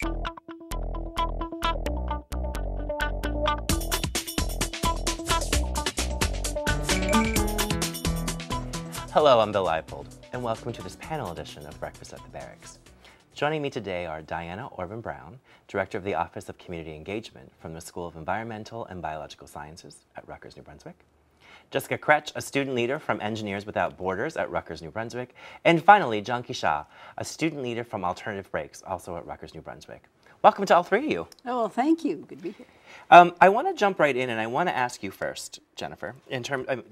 Hello, I'm Bill Leipold, and welcome to this panel edition of Breakfast at the Barracks. Joining me today are Diana Orban Brown, Director of the Office of Community Engagement from the School of Environmental and Biological Sciences at Rutgers New Brunswick, Jessica Kretch, a student leader from Engineers Without Borders at Rutgers New Brunswick, and finally, Janki Shah, a student leader from Alternative Breaks, also at Rutgers New Brunswick. Welcome to all three of you. Oh, well, thank you. Good to be here. I want to jump right in, and I want to ask you first, Jennifer,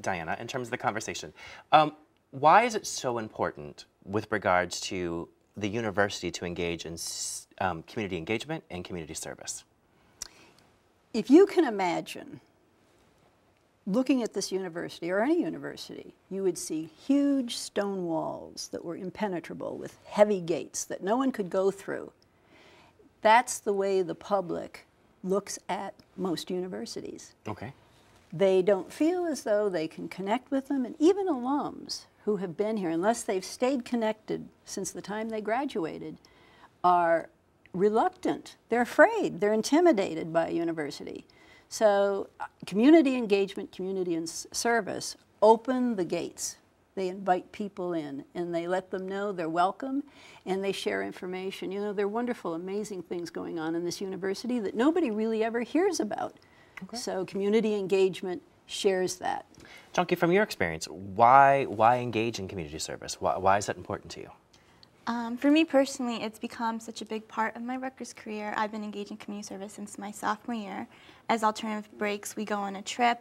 Diana, in terms of the conversation. Why is it so important with regards to the university to engage in community engagement and community service? If you can imagine looking at this university, or any university, you would see huge stone walls that were impenetrable with heavy gates that no one could go through. That's the way the public looks at most universities. Okay. They don't feel as though they can connect with them, and even alums who have been here, unless they've stayed connected since the time they graduated, are reluctant. They're afraid. They're intimidated by a university. So community engagement, community and service open the gates. They invite people in, and they let them know they're welcome, and they share information. You know, there are wonderful, amazing things going on in this university that nobody really ever hears about. Okay. So community engagement shares that. Janki, from your experience, why engage in community service? Why is that important to you? For me personally, it's become such a big part of my Rutgers career. I've been engaged in community service since my sophomore year. As Alternative Breaks, we go on a trip.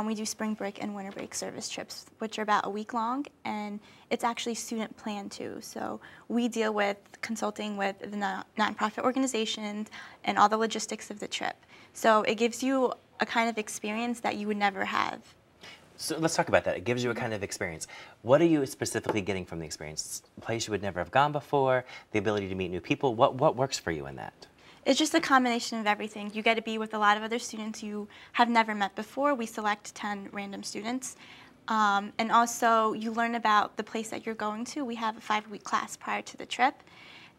We do spring break and winter break service trips, which are about a week long, and it's actually student planned too. So we deal with consulting with the nonprofit organizations and all the logistics of the trip. So it gives you a kind of experience that you would never have. So let's talk about that. It gives you a kind of experience. What are you specifically getting from the experience? A place you would never have gone before, the ability to meet new people. What works for you in that? It's just a combination of everything. You get to be with a lot of other students you have never met before. We select 10 random students. And also, you learn about the place that you're going to. We have a 5-week class prior to the trip.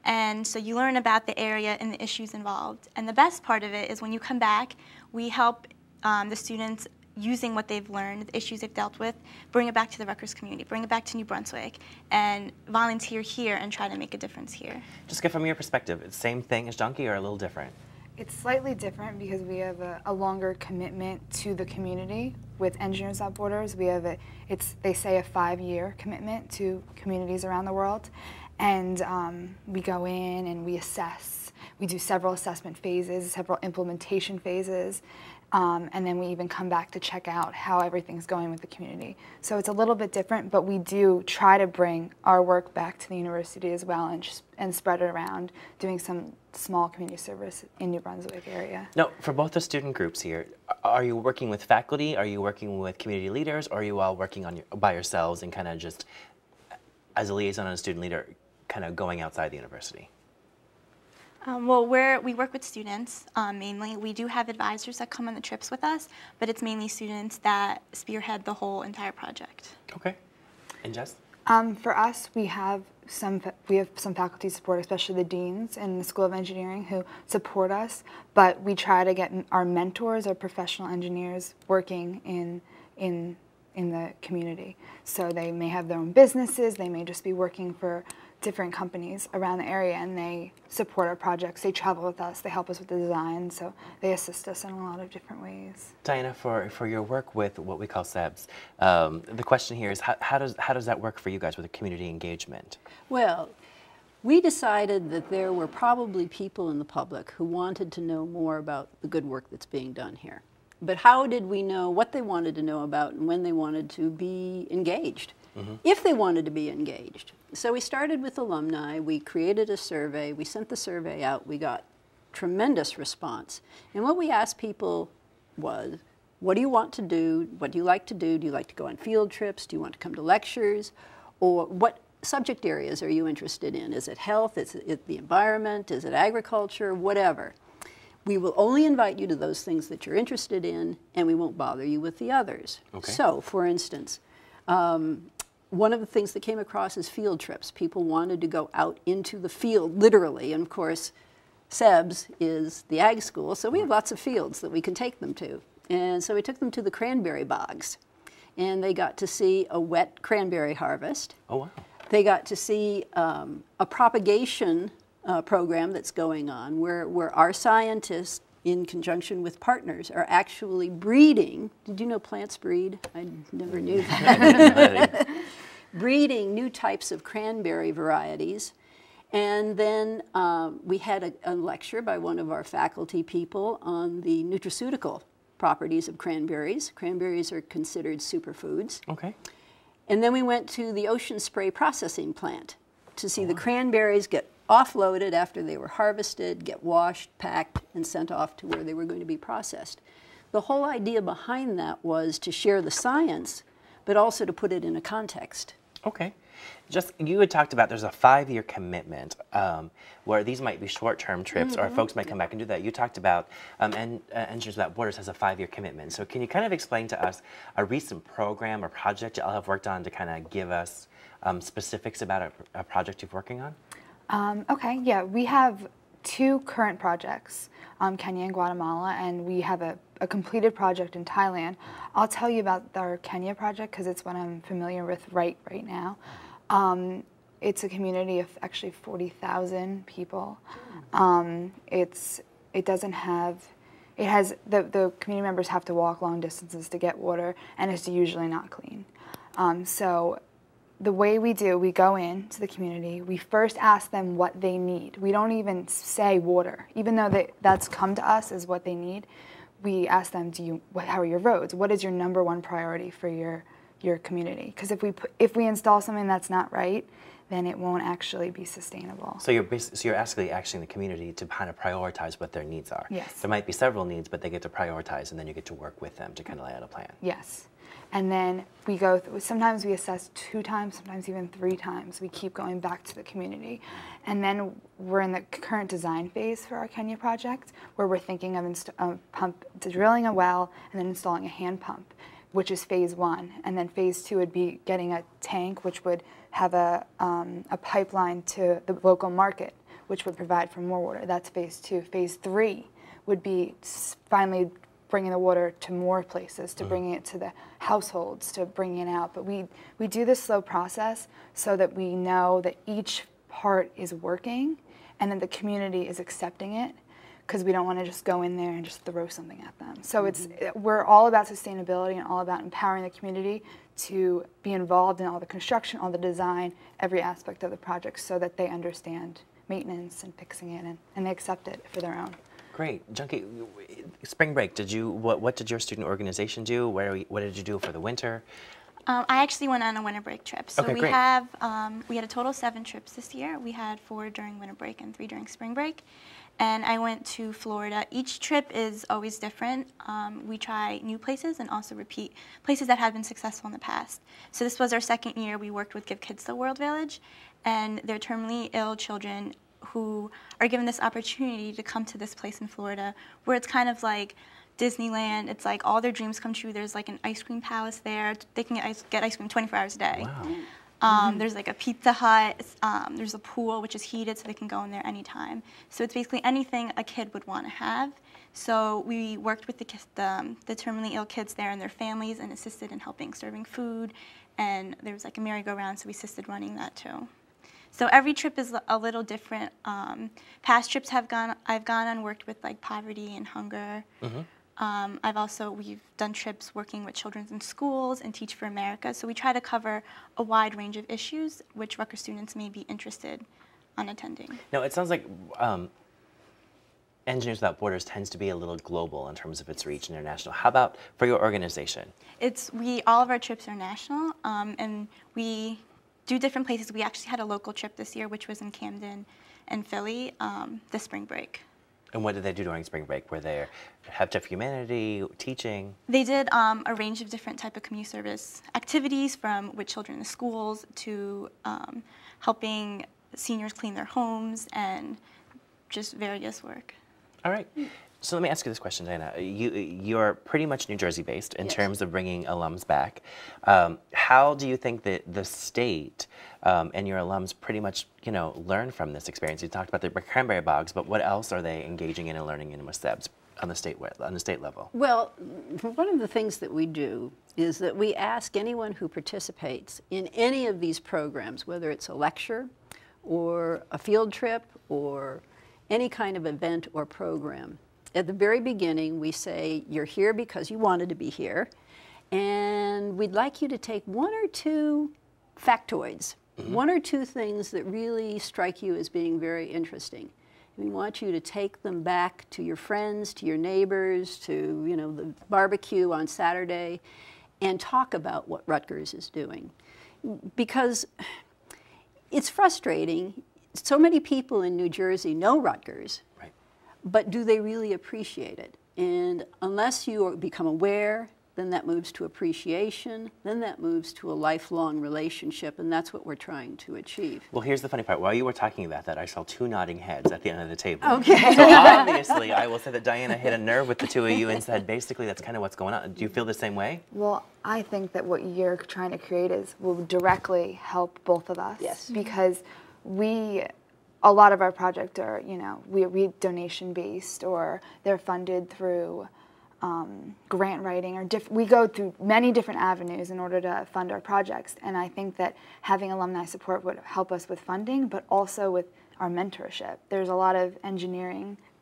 And so you learn about the area and the issues involved. And the best part of it is when you come back, we help the students using what they've learned, the issues they've dealt with, bring it back to the Rutgers community, bring it back to New Brunswick, and volunteer here and try to make a difference here. Just get from your perspective, it's the same thing as Janki or a little different? It's slightly different because we have a longer commitment to the community. With Engineers Without Borders, we have they say a 5-year commitment to communities around the world. And we go in and we assess. We do several assessment phases, several implementation phases, and then we even come back to check out how everything's going with the community. So it's a little bit different, but we do try to bring our work back to the university as well and spread it around, doing some small community service in New Brunswick area. Now, for both the student groups here, are you working with faculty, are you working with community leaders, or are you all working by yourselves and kind of just, as a liaison and a student leader, kind of going outside the university? Well, we work with students mainly. We do have advisors that come on the trips with us, but it's mainly students that spearhead the whole entire project. Okay. And Jess? For us, we have some faculty support, especially the deans in the School of Engineering who support us, but we try to get our mentors, our professional engineers, working in the community. So they may have their own businesses, they may just be working for different companies around the area, and they support our projects. They travel with us, they help us with the design, so they assist us in a lot of different ways. Diana, for your work with what we call SEBs, the question here is how does that work for you guys with the community engagement? Well, we decided that there were probably people in the public who wanted to know more about the good work that's being done here. But how did we know what they wanted to know about and when they wanted to be engaged? Mm-hmm. If they wanted to be engaged. So we started with alumni, we created a survey, we sent the survey out, we got tremendous response. And what we asked people was, what do you want to do? What do you like to do? Do you like to go on field trips? Do you want to come to lectures? Or what subject areas are you interested in? Is it health? Is it the environment? Is it agriculture? Whatever. We will only invite you to those things that you're interested in, and we won't bother you with the others. Okay. So, for instance, one of the things that came across is field trips. People wanted to go out into the field, literally, and of course, SEBS is the ag school, so we have lots of fields that we can take them to. And so we took them to the cranberry bogs, and they got to see a wet cranberry harvest. Oh, wow. They got to see a propagation program that's going on where our scientists, in conjunction with partners, are actually breeding. Did you know plants breed? I never knew that. Breeding new types of cranberry varieties. And then we had a lecture by one of our faculty people on the nutraceutical properties of cranberries. Cranberries are considered superfoods. Okay. And then we went to the ocean spray processing plant to see the cranberries get offloaded after they were harvested, get washed, packed, and sent off to where they were going to be processed. The whole idea behind that was to share the science, but also to put it in a context. Okay. Just, you had talked about there's a 5-year commitment where these might be short-term trips or folks might come back and do that. You talked about, and Engineers Without Borders has a 5-year commitment. So can you kind of explain to us a recent program or project y'all have worked on to kind of give us specifics about a project you're working on? Okay, yeah, we have 2 current projects, Kenya and Guatemala, and we have a completed project in Thailand. I'll tell you about our Kenya project because it's what I'm familiar with right now. It's a community of actually 40,000 people. It doesn't have, it has, the community members have to walk long distances to get water, and it's usually not clean. So the way we go into the community, we first ask them what they need. We don't even say water, even though that's come to us as what they need. We ask them, how are your roads? What is your #1 priority for your community? Because if we install something that's not right, then it won't actually be sustainable. So you're actually asking the community to kind of prioritize what their needs are. Yes. There might be several needs, but they get to prioritize, and then you get to work with them to kind of lay out a plan. Yes. And then we go through, sometimes we assess 2 times, sometimes even 3 times. We keep going back to the community. And then we're in the current design phase for our Kenya project, where we're thinking of drilling a well and then installing a hand pump, which is phase 1. And then phase 2 would be getting a tank, which would have a pipeline to the local market, which would provide for more water. That's phase 2. Phase 3 would be finally bringing the water to more places, to bringing it to the households, to bringing it out. But we do this slow process so that we know that each part is working and that the community is accepting it, because we don't want to just go in there and just throw something at them. So we're all about sustainability and all about empowering the community to be involved in all the construction, all the design, every aspect of the project, so that they understand maintenance and fixing it, and they accept it for their own. Great. Junkie, spring break, what did your student organization do? What did you do for the winter? I actually went on a winter break trip. So Okay, we great. we had a total of 7 trips this year. We had 4 during winter break and 3 during spring break. And I went to Florida. Each trip is always different. We try new places and also repeat places that have been successful in the past. So this was our 2nd year. We worked with Give Kids the World Village, and they're terminally ill children who are given this opportunity to come to this place in Florida, where it's kind of like Disneyland. It's like all their dreams come true. There's like an ice cream palace there. They can get ice cream 24 hours a day. Wow. There's like a Pizza Hut. There's a pool, which is heated, so they can go in there anytime. So it's basically anything a kid would want to have. So we worked with the terminally ill kids there and their families, and assisted in helping serving food. And there was like a merry-go-round, so we assisted running that too. So every trip is a little different. Past trips I've gone on and worked with like poverty and hunger. We've done trips working with children in schools and Teach for America. So we try to cover a wide range of issues which Rutgers students may be interested in attending. Now, it sounds like Engineers Without Borders tends to be a little global in terms of its reach and international. How about for your organization? All of our trips are national, and we do different places. We actually had a local trip this year, which was in Camden and Philly, the spring break. And what did they do during spring break? Were they Habitat for Humanity, teaching? They did a range of different type of community service activities, from with children in schools to helping seniors clean their homes and just various work. All right. So let me ask you this question, Diana. You're pretty much New Jersey based in Yes. terms of bringing alums back. How do you think that the state and your alums pretty much, learn from this experience? You talked about the cranberry bogs, but what else are they engaging in and learning in with SEBS on the state level? Well, one of the things that we do is that we ask anyone who participates in any of these programs, whether it's a lecture or a field trip or any kind of event or program, at the very beginning we say, you're here because you wanted to be here, and we'd like you to take one or two factoids, one or two things that really strike you as being very interesting. We want you to take them back to your friends, to your neighbors, to the barbecue on Saturday, and talk about what Rutgers is doing. Because it's frustrating. So many people in New Jersey know Rutgers, Right. but do they really appreciate it? And unless you become aware, then that moves to appreciation, then that moves to a lifelong relationship, and that's what we're trying to achieve. Well, here's the funny part. While you were talking about that, I saw two nodding heads at the end of the table. Okay. So obviously, I will say that Diana hit a nerve with the two of you and said, basically, that's kind of what's going on. Do you feel the same way? Well, I think that what you're trying to create will directly help both of us. Yes. Because a lot of our projects are, we donation based, or they're funded through grant writing, or we go through many different avenues in order to fund our projects. And I think that having alumni support would help us with funding, but also with our mentorship. There's a lot of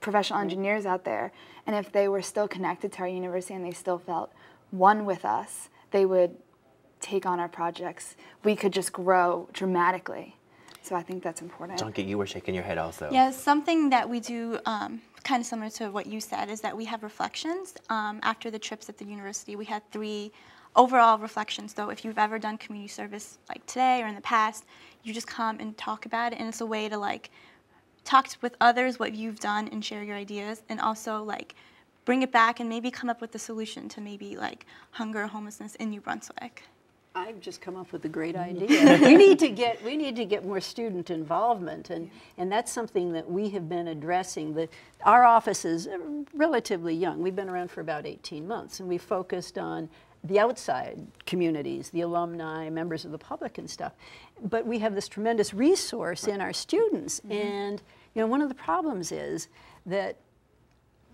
professional engineers out there, and if they were still connected to our university and they still felt one with us, they would take on our projects. We could just grow dramatically. So I think that's important. Junkie, you were shaking your head also. Yeah, something that we do kind of similar to what you said is that we have reflections. After the trips at the university, we had 3 overall reflections. So if you've ever done community service like today or in the past, you just come and talk about it, and it's a way to talk with others what you've done and share your ideas, and also bring it back and maybe come up with a solution to maybe hunger or homelessness in New Brunswick. I've just come up with a great idea. we need to get more student involvement, and that's something that we have been addressing. Our office is relatively young. We've been around for about 18 months, and we focused on the outside communities, the alumni, members of the public and stuff. But we have this tremendous resource in our students, and one of the problems is that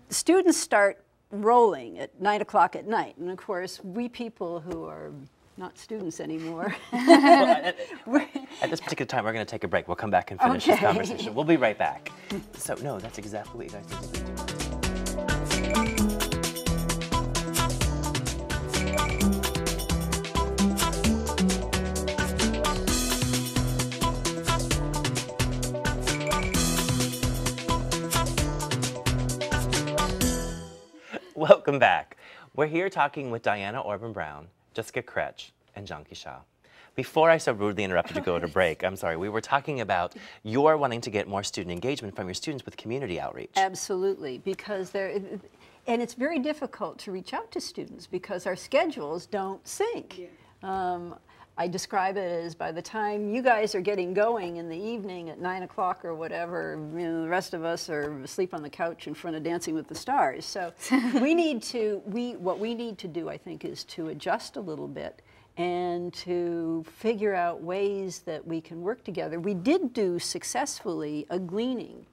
students start rolling at 9 o'clock at night, and of course we people who are not students anymore. Well, at this particular time, we're going to take a break. We'll come back and finish this conversation. We'll be right back. So, no, that's exactly what you guys need to do. Welcome back. We're here talking with Diana Orban Brown, Jessica Kretch, and Junkie Shaw. Before I so rudely interrupted to go to break, I'm sorry, we were talking about you're wanting to get more student engagement from your students with community outreach. Absolutely, because and it's very difficult to reach out to students because our schedules don't sync. Yeah. I describe it as by the time you guys are getting going in the evening at 9 o'clock or whatever, the rest of us are asleep on the couch in front of Dancing with the Stars. So what we need to do, I think, is to adjust a little bit and to figure out ways that we can work together. We did do successfully a gleaning.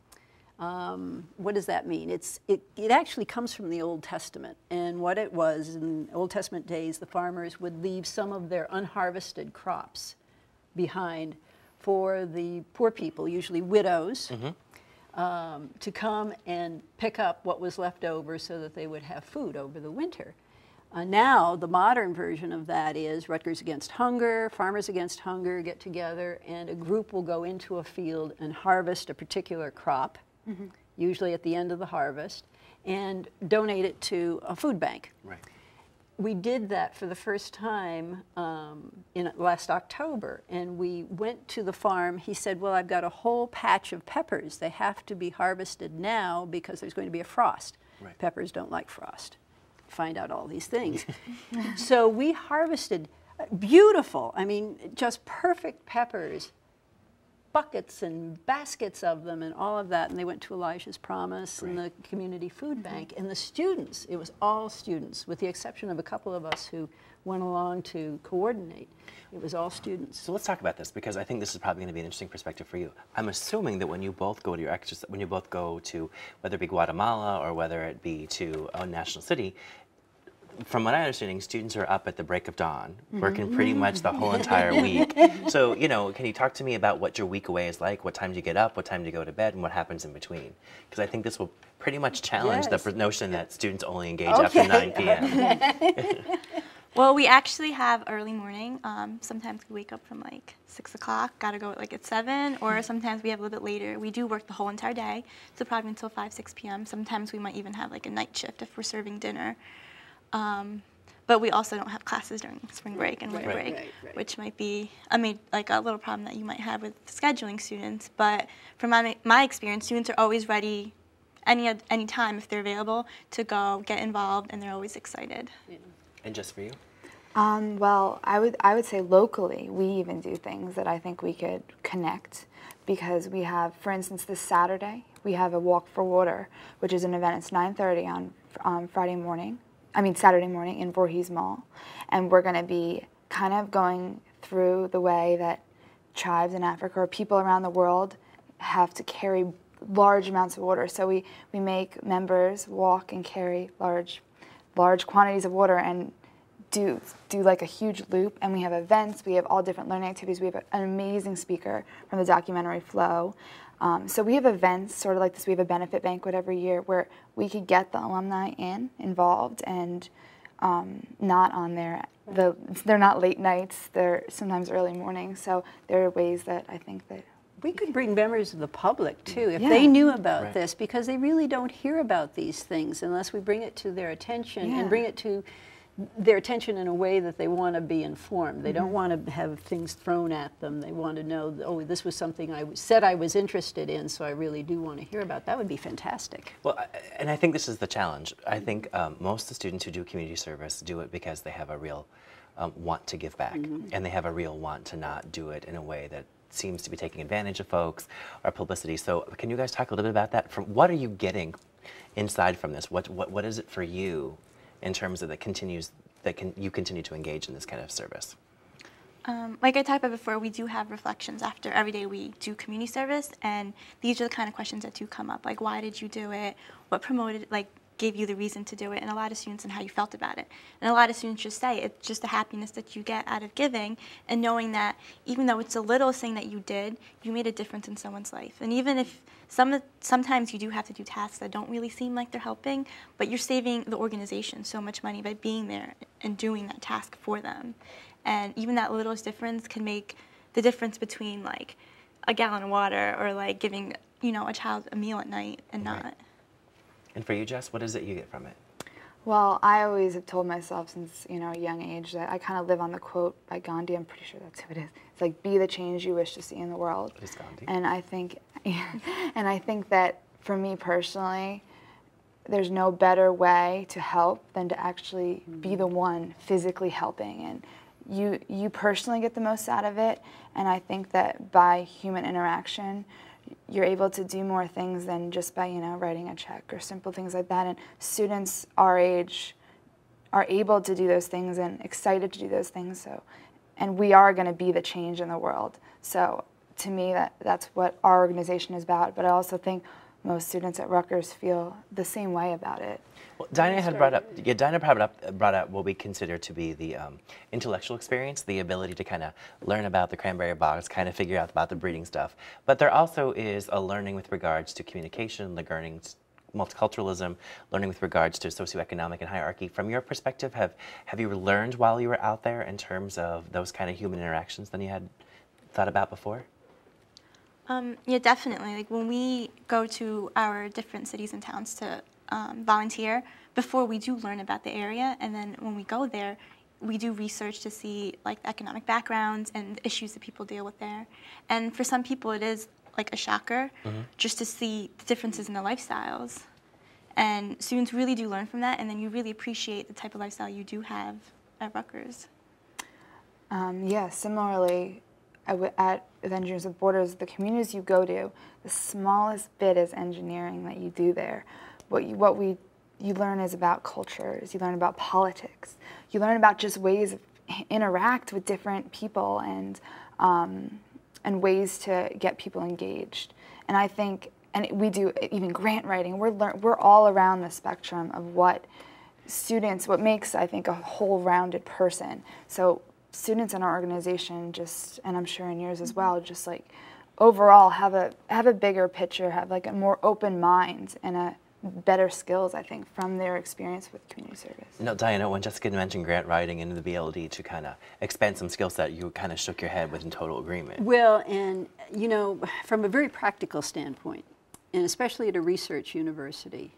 What does that mean? It actually comes from the Old Testament, and what it was in Old Testament days, the farmers would leave some of their unharvested crops behind for the poor people, usually widows, to come and pick up what was left over so that they would have food over the winter. Now, the modern version of that is Rutgers Against Hunger, Farmers Against Hunger get together, and a group will go into a field and harvest a particular crop, usually at the end of the harvest, and donate it to a food bank. Right. We did that for the first time in last October, and we went to the farm. He said, well, I've got a whole patch of peppers. They have to be harvested now because there's going to be a frost. Right. Peppers don't like frost. Find out all these things. So we harvested beautiful, I mean, just perfect peppers buckets and baskets of them and all of that, and they went to Elijah's Promise and the community food bank. And the students, it was all students, with the exception of a couple of us who went along to coordinate. It was all students. So let's talk about this, because I think this is probably going to be an interesting perspective for you. I'm assuming that when you both go to your exercise, when you both go to, whether it be Guatemala or whether it be to a national city, from what I'm understanding, students are up at the break of dawn, working pretty much the whole entire week. So, you know, can you talk to me about what your week away is like? What time do you get up? What time do you go to bed? And what happens in between? Because I think this will pretty much challenge the notion that students only engage after 9 p.m. Well, we actually have early morning. Sometimes we wake up from like 6 o'clock, got to go like at 7, or sometimes we have a little bit later. We do work the whole entire day, so probably until 5, 6 p.m. Sometimes we might even have like a night shift if we're serving dinner. But we also don't have classes during spring break and winter break, which might be a little problem that you might have with scheduling students. But from my experience, students are always ready any time if they're available to go get involved, and they're always excited. Yeah. And just for you? Well, I would say locally, we even do things that I think we could connect, because we have, for instance, this Saturday, we have a Walk for Water, which is an event. It's 9:30 on Saturday morning in Voorhees Mall, and we're going to be kind of going through the way that tribes in Africa or people around the world have to carry large amounts of water. So we make members walk and carry large quantities of water and do like a huge loop, and we have events, we have all different learning activities. We have an amazing speaker from the documentary Flow. So we have events sort of like this. We have a benefit banquet every year where we could get the alumni involved, and not on they're not late nights, they're sometimes early mornings. So there are ways that I think that we could bring members of the public too, if they knew about this, because they really don't hear about these things unless we bring it to their attention and bring it to their attention in a way that they want to be informed. They don't want to have things thrown at them. They want to know, oh, this was something I said I was interested in, so I really do want to hear about. That would be fantastic. Well, and I think this is the challenge. I think most of the students who do community service do it because they have a real want to give back, and they have a real want to not do it in a way that seems to be taking advantage of folks or publicity. So can you guys talk a little bit about that? What are you getting inside from this? What is it for you in terms of you continue to engage in this kind of service? Like I talked about before, we do have reflections after every day we do community service, and these are the kind of questions that do come up, like why did you do it? What gave you the reason to do it? And a lot of students, and how you felt about it. And a lot of students just say it's just the happiness that you get out of giving, and knowing that even though it's a little thing that you did, you made a difference in someone's life. And even if sometimes you do have to do tasks that don't really seem like they're helping, but you're saving the organization so much money by being there and doing that task for them. And even that littlest difference can make the difference between like a gallon of water or like giving, a child a meal at night and not. And for you, Jess, what is it you get from it? Well, I always have told myself since, a young age that I kind of live on the quote by Gandhi. I'm pretty sure that's who it is. It's like, be the change you wish to see in the world. It is Gandhi. And I think that for me personally, there's no better way to help than to actually be the one physically helping. And you personally get the most out of it. And I think that by human interaction, you're able to do more things than just by, writing a check or simple things like that. And students our age are able to do those things and excited to do those things. So, and we are going to be the change in the world. So to me, that's what our organization is about. But I also think most students at Rutgers feel the same way about it. Well, Dinah had brought up what we consider to be the intellectual experience, the ability to kind of learn about the cranberry bogs, kind of figure out about the breeding stuff. But there also is a learning with regards to communication, learning multiculturalism, learning with regards to socioeconomic and hierarchy. From your perspective, have you learned while you were out there in terms of those kind of human interactions than you had thought about before? Yeah, definitely. Like when we go to our different cities and towns to volunteer, before we do learn about the area, and then when we go there, we do research to see like the economic backgrounds and the issues that people deal with there. And for some people, it is like a shocker just to see the differences in the lifestyles. And students really do learn from that, and then you really appreciate the type of lifestyle you do have at Rutgers. Yeah, similarly, at Engineers with Borders, the communities you go to, the smallest bit is engineering that you do there. You learn is about cultures, you learn about politics, you learn about just ways of interact with different people and ways to get people engaged. And I think, and we do even grant writing, we're all around the spectrum of what makes, I think, a whole-rounded person. So students in our organization just, and I'm sure in yours as well, just like overall have a bigger picture, have like a more open mind and a better skills, I think, from their experience with community service. No, Diana, when Jessica mentioned grant writing and the BLD to kind of expand some skill set, you kind of shook your head with in total agreement. Well, and you know, from a very practical standpoint, and especially at a research university,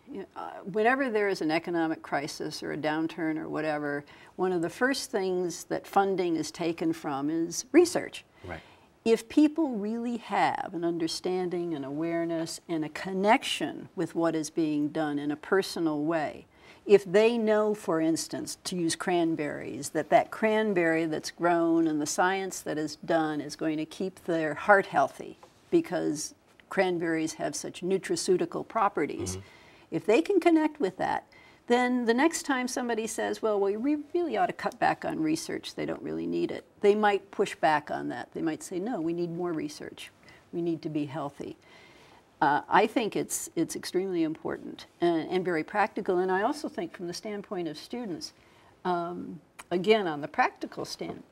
whenever there is an economic crisis or a downturn or whatever, one of the first things that funding is taken from is research. Right. If people really have an understanding, an awareness, and a connection with what is being done in a personal way, if they know, for instance, to use cranberries, that cranberry that's grown and the science that is done is going to keep their heart healthy because cranberries have such nutraceutical properties. If they can connect with that, then the next time somebody says, well, we really ought to cut back on research, they don't really need it, they might push back on that. They might say, no, we need more research. We need to be healthy. I think it's extremely important and very practical. And I also think from the standpoint of students, again, on the practical stand,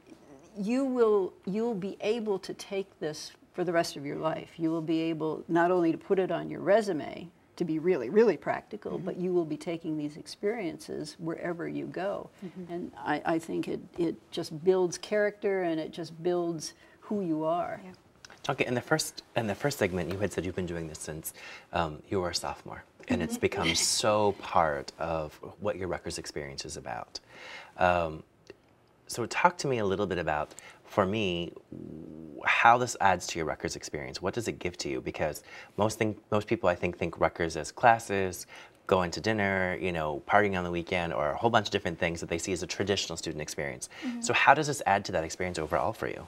you'll be able to take this for the rest of your life. You will be able not only to put it on your resume, to be really, really practical, but you will be taking these experiences wherever you go. And I think it just builds character and it just builds who you are. Yeah. Okay, in the first segment, you had said you've been doing this since you were a sophomore, and it's become so part of what your Rutgers experience is about. So talk to me a little bit about, for me, how this adds to your Rutgers experience. What does it give to you? Because most people, I think Rutgers as classes, going to dinner, you know, partying on the weekend, or a whole bunch of different things that they see as a traditional student experience. So how does this add to that experience overall for you?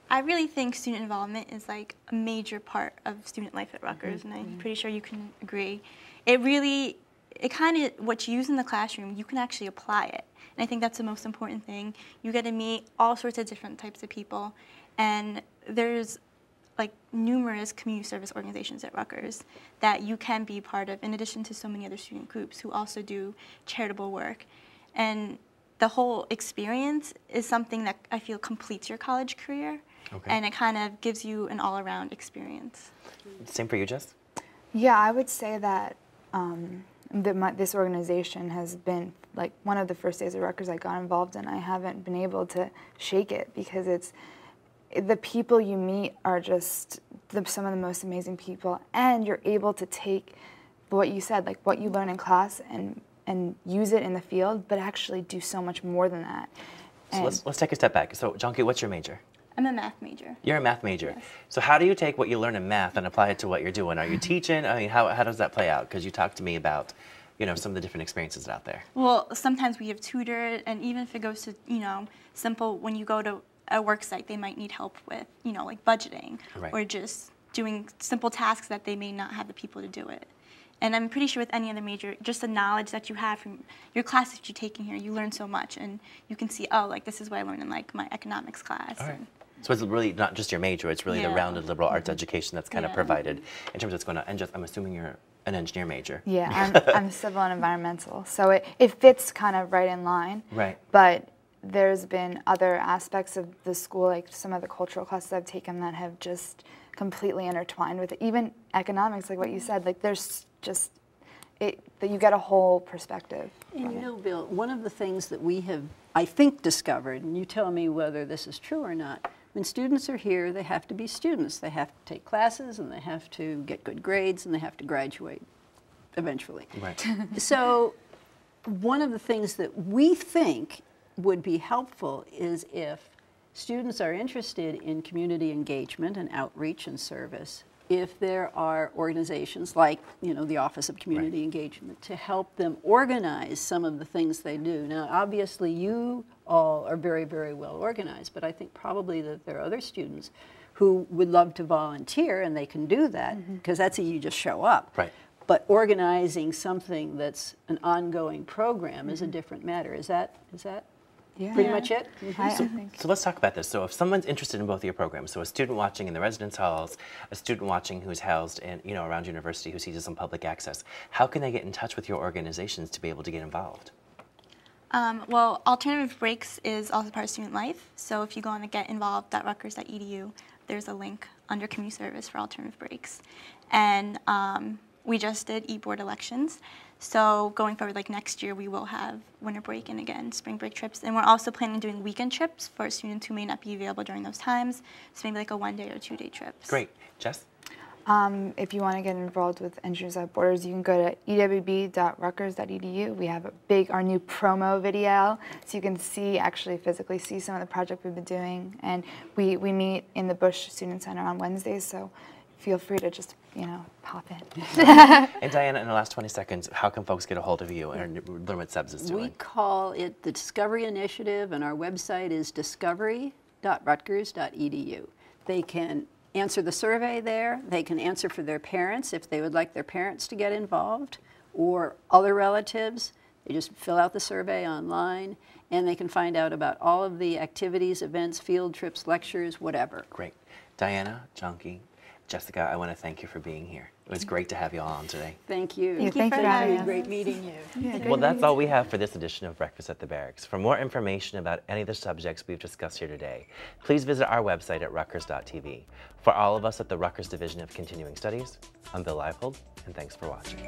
I really think student involvement is like a major part of student life at Rutgers, and I'm pretty sure you can agree. It kind of, what you use in the classroom, you can actually apply it. And I think that's the most important thing. You get to meet all sorts of different types of people, and there's like numerous community service organizations at Rutgers that you can be part of, in addition to so many other student groups who also do charitable work. And the whole experience is something that I feel completes your college career, and it kind of gives you an all-around experience. Same for you, Jess? Yeah, I would say that this organization has been like one of the first days at Rutgers I got involved in. I haven't been able to shake it because the people you meet are just some of the most amazing people, and you're able to take what you said, like what you learn in class, and use it in the field, but actually do so much more than that. So let's take a step back. So, Jonky, what's your major? I'm a math major. You're a math major. Yes. So how do you take what you learn in math and apply it to what you're doing? Are you teaching? I mean, how does that play out? Because you talked to me about, you know, some of the different experiences out there. Well, sometimes we have tutored, and even if it goes to, you know, simple, when you go to a work site, they might need help with, you know, like budgeting, or just doing simple tasks that they may not have the people to do it. And I'm pretty sure with any other major, just the knowledge that you have from your classes that you're taking here, you learn so much, and you can see, oh, like this is what I learned in like my economics class. All right. So it's really not just your major, it's really the rounded liberal arts education that's kind of provided in terms of what's going on. And just, I'm assuming you're an engineer major. Yeah, I'm civil and environmental, so it fits kind of right in line. Right. But there's been other aspects of the school, like some of the cultural classes I've taken that have just completely intertwined with it. Even economics, like what you said, like there's just that you get a whole perspective. And you know, Bill, one of the things that we have, I think, discovered, and you tell me whether this is true or not, when students are here, they have to be students. They have to take classes, and they have to get good grades, and they have to graduate eventually. Right. So one of the things that we think would be helpful is if students are interested in community engagement and outreach and service, if there are organizations like, you know, the Office of Community Engagement to help them organize some of the things they do. Now, obviously, you all are very, very well organized, but I think probably that there are other students who would love to volunteer, and they can do that, because that's you just show up. Right. But organizing something that's an ongoing program is a different matter. Is that pretty much it? I think. So let's talk about this. So if someone's interested in both of your programs, so a student watching in the residence halls, a student watching who's housed in, you know, around university who sees us on public access, how can they get in touch with your organizations to be able to get involved? Well, Alternative Breaks is also part of Student Life. So if you go on to getinvolved.rutgers.edu, there's a link under Community Service for Alternative Breaks. And we just did e-board elections. So going forward, like next year, we will have winter break and again spring break trips. And we're also planning on doing weekend trips for students who may not be available during those times. So maybe like a 1-day or 2-day trips. Great. Jess? If you want to get involved with Engineers Without Borders, you can go to ewb.rutgers.edu. We have our new promo video, so you can actually physically see some of the project we've been doing. And we meet in the Bush Student Center on Wednesdays, so feel free to just, you know, pop in. And Diana, in the last 20 seconds, how can folks get a hold of you and learn what SEBS is doing? We call it the Discovery Initiative, and our website is discovery.rutgers.edu. They can answer the survey there. They can answer for their parents if they would like their parents to get involved, or other relatives. They just fill out the survey online, and they can find out about all of the activities, events, field trips, lectures, whatever. Great. Diana, Jonky, Jessica, I want to thank you for being here. It was great to have you all on today. Thank you. Thank you for having us. Great meeting you. Well, that's all we have for this edition of Breakfast at the Barracks. For more information about any of the subjects we've discussed here today, please visit our website at rutgers.tv. For all of us at the Rutgers Division of Continuing Studies, I'm Bill Leipold, and thanks for watching.